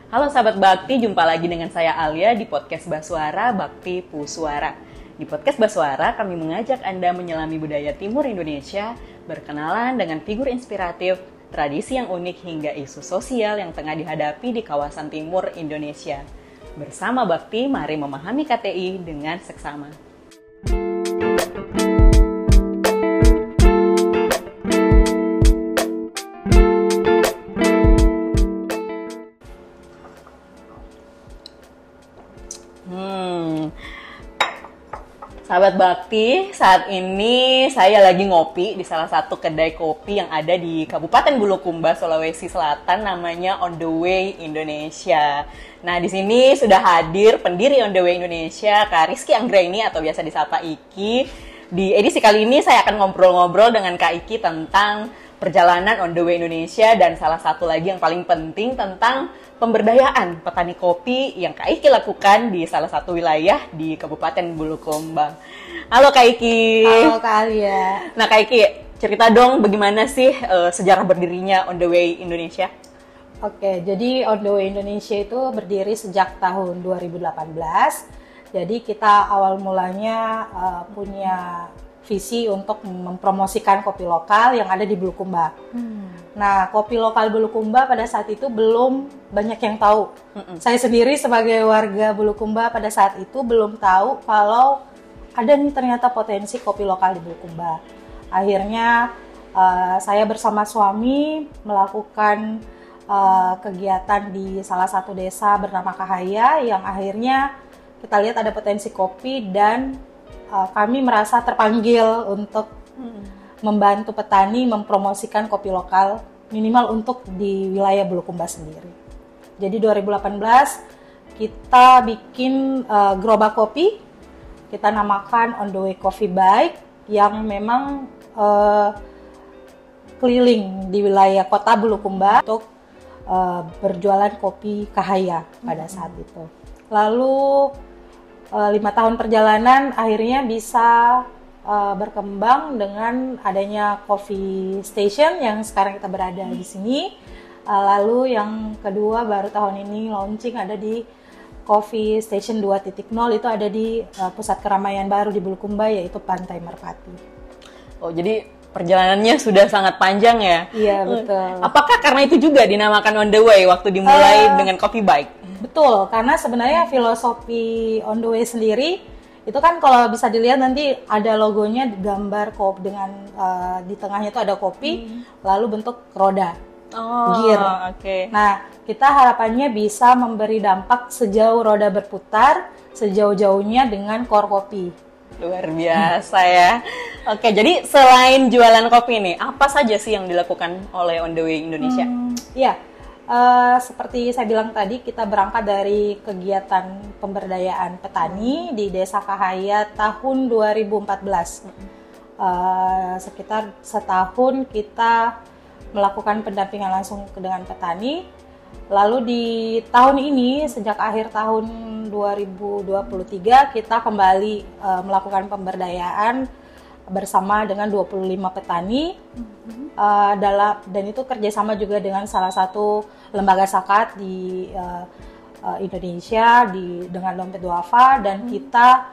Halo sahabat Bakti, jumpa lagi dengan saya Alia di podcast Baswara Bakti Puswara. Di podcast Baswara, kami mengajak Anda menyelami budaya Timur Indonesia, berkenalan dengan figur inspiratif, tradisi yang unik hingga isu sosial yang tengah dihadapi di kawasan Timur Indonesia. Bersama Bakti, mari memahami KTI dengan seksama. Sahabat Bakti, saat ini saya lagi ngopi di salah satu kedai kopi yang ada di Kabupaten Bulukumba, Sulawesi Selatan, namanya On The Way Indonesia. Nah, di sini sudah hadir pendiri On The Way Indonesia, Kak Rizky Anggraini atau biasa disapa Iki. Di edisi kali ini saya akan ngobrol-ngobrol dengan Kak Iki tentang perjalanan On The Way Indonesia dan salah satu lagi yang paling penting tentang pemberdayaan petani kopi yang Kak Iki lakukan di salah satu wilayah di Kabupaten Bulukumba. Halo Kak Iki. Halo Kak Alia. Nah Kak Iki, cerita dong bagaimana sih sejarah berdirinya On The Way Indonesia? Oke, jadi On The Way Indonesia itu berdiri sejak tahun 2018. Jadi kita awal mulanya punya visi untuk mempromosikan kopi lokal yang ada di Bulukumba. Nah, kopi lokal Bulukumba pada saat itu belum banyak yang tahu. Saya sendiri sebagai warga Bulukumba pada saat itu belum tahu kalau ada nih ternyata potensi kopi lokal di Bulukumba. Akhirnya saya bersama suami melakukan kegiatan di salah satu desa bernama Kahaya yang akhirnya kita lihat ada potensi kopi dan kami merasa terpanggil untuk membantu petani mempromosikan kopi lokal minimal untuk di wilayah Bulukumba sendiri. Jadi 2018 kita bikin gerobak kopi, kita namakan On The Way Coffee Bike yang memang keliling di wilayah kota Bulukumba untuk berjualan kopi Kahaya pada saat itu. Lalu 5 tahun perjalanan akhirnya bisa berkembang dengan adanya coffee station yang sekarang kita berada di sini. Lalu yang kedua baru tahun ini launching ada di Coffee Station 2.0 itu ada di pusat keramaian baru di Bulukumba yaitu Pantai Merpati. Oh, jadi perjalanannya sudah sangat panjang ya? Iya, betul. Apakah karena itu juga dinamakan On The Way waktu dimulai dengan coffee bike? Betul, karena sebenarnya filosofi On The Way sendiri itu kan kalau bisa dilihat nanti ada logonya gambar kopi dengan di tengahnya itu ada kopi, lalu bentuk roda, gear. Okay. Nah, kita harapannya bisa memberi dampak sejauh roda berputar, sejauh-jauhnya dengan core kopi. Luar biasa ya. Oke, jadi selain jualan kopi nih, apa saja sih yang dilakukan oleh On The Way Indonesia? Seperti saya bilang tadi, kita berangkat dari kegiatan pemberdayaan petani di Desa Kahaya tahun 2014. Sekitar setahun kita melakukan pendampingan langsung dengan petani. Lalu di tahun ini, sejak akhir tahun 2023, kita kembali melakukan pemberdayaan bersama dengan 25 petani dan itu kerjasama juga dengan salah satu lembaga zakat di Indonesia dengan Dompet Duafa, dan kita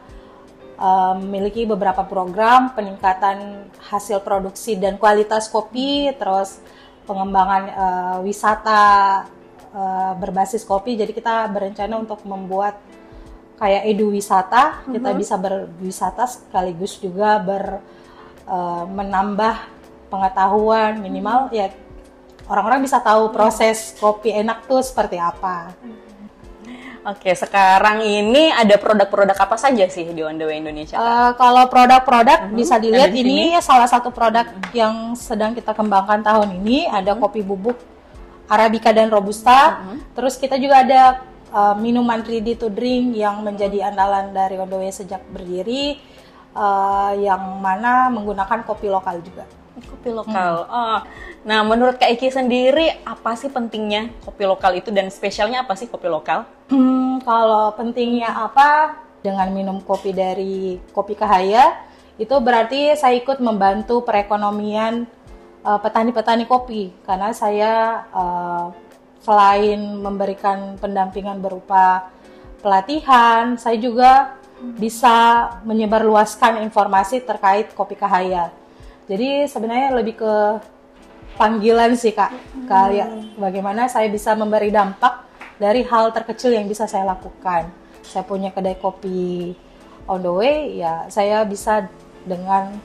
memiliki beberapa program peningkatan hasil produksi dan kualitas kopi, terus pengembangan wisata berbasis kopi. Jadi kita berencana untuk membuat kayak edu wisata. Kita bisa berwisata sekaligus juga menambah pengetahuan minimal ya, orang-orang bisa tahu proses kopi enak tuh seperti apa. Oke, sekarang ini ada produk-produk apa saja sih di On The Way Indonesia? Kalau produk-produk bisa dilihat ini salah satu produk yang sedang kita kembangkan tahun ini. Ada kopi bubuk Arabica dan Robusta. Terus kita juga ada minuman ready to drink yang menjadi andalan dari On The Way sejak berdiri, yang mana menggunakan kopi lokal juga. Kopi lokal. Nah, menurut Kak Iki sendiri, apa sih pentingnya kopi lokal itu dan spesialnya apa sih kopi lokal? Kalau pentingnya apa? Dengan minum kopi dari Kopi Cahaya, itu berarti saya ikut membantu perekonomian petani-petani kopi. Karena saya selain memberikan pendampingan berupa pelatihan, saya juga bisa menyebarluaskan informasi terkait Kopi Cahaya. Jadi sebenarnya lebih ke panggilan sih Kak, kayak bagaimana saya bisa memberi dampak dari hal terkecil yang bisa saya lakukan. Saya punya kedai kopi On The Way, ya saya bisa dengan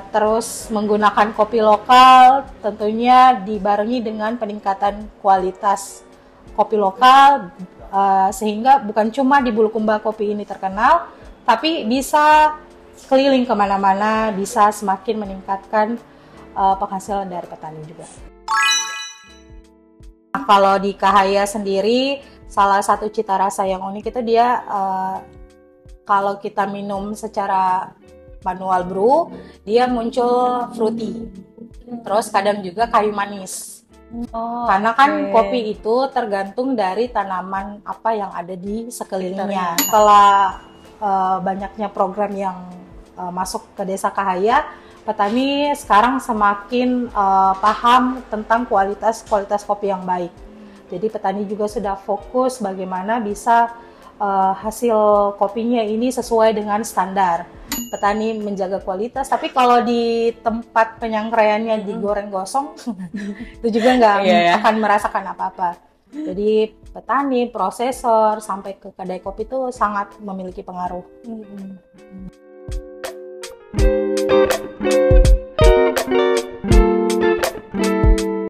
terus menggunakan kopi lokal, tentunya dibarengi dengan peningkatan kualitas kopi lokal, sehingga bukan cuma di Bulukumba kopi ini terkenal, tapi bisa keliling kemana-mana, bisa semakin meningkatkan penghasilan dari petani juga. Nah, kalau di Cahaya sendiri, salah satu cita rasa yang unik itu dia kalau kita minum secara manual brew, dia muncul fruity. Terus kadang juga kayu manis. Karena kan kopi itu tergantung dari tanaman apa yang ada di sekelilingnya. Setelah banyaknya program yang masuk ke Desa Cahaya, petani sekarang semakin paham tentang kualitas kopi yang baik. Jadi petani juga sudah fokus bagaimana bisa hasil kopinya ini sesuai dengan standar. Petani menjaga kualitas, tapi kalau di tempat penyangkraiannya digoreng gosong, itu juga nggak akan merasakan apa-apa. Jadi petani, prosesor, sampai ke kedai kopi itu sangat memiliki pengaruh.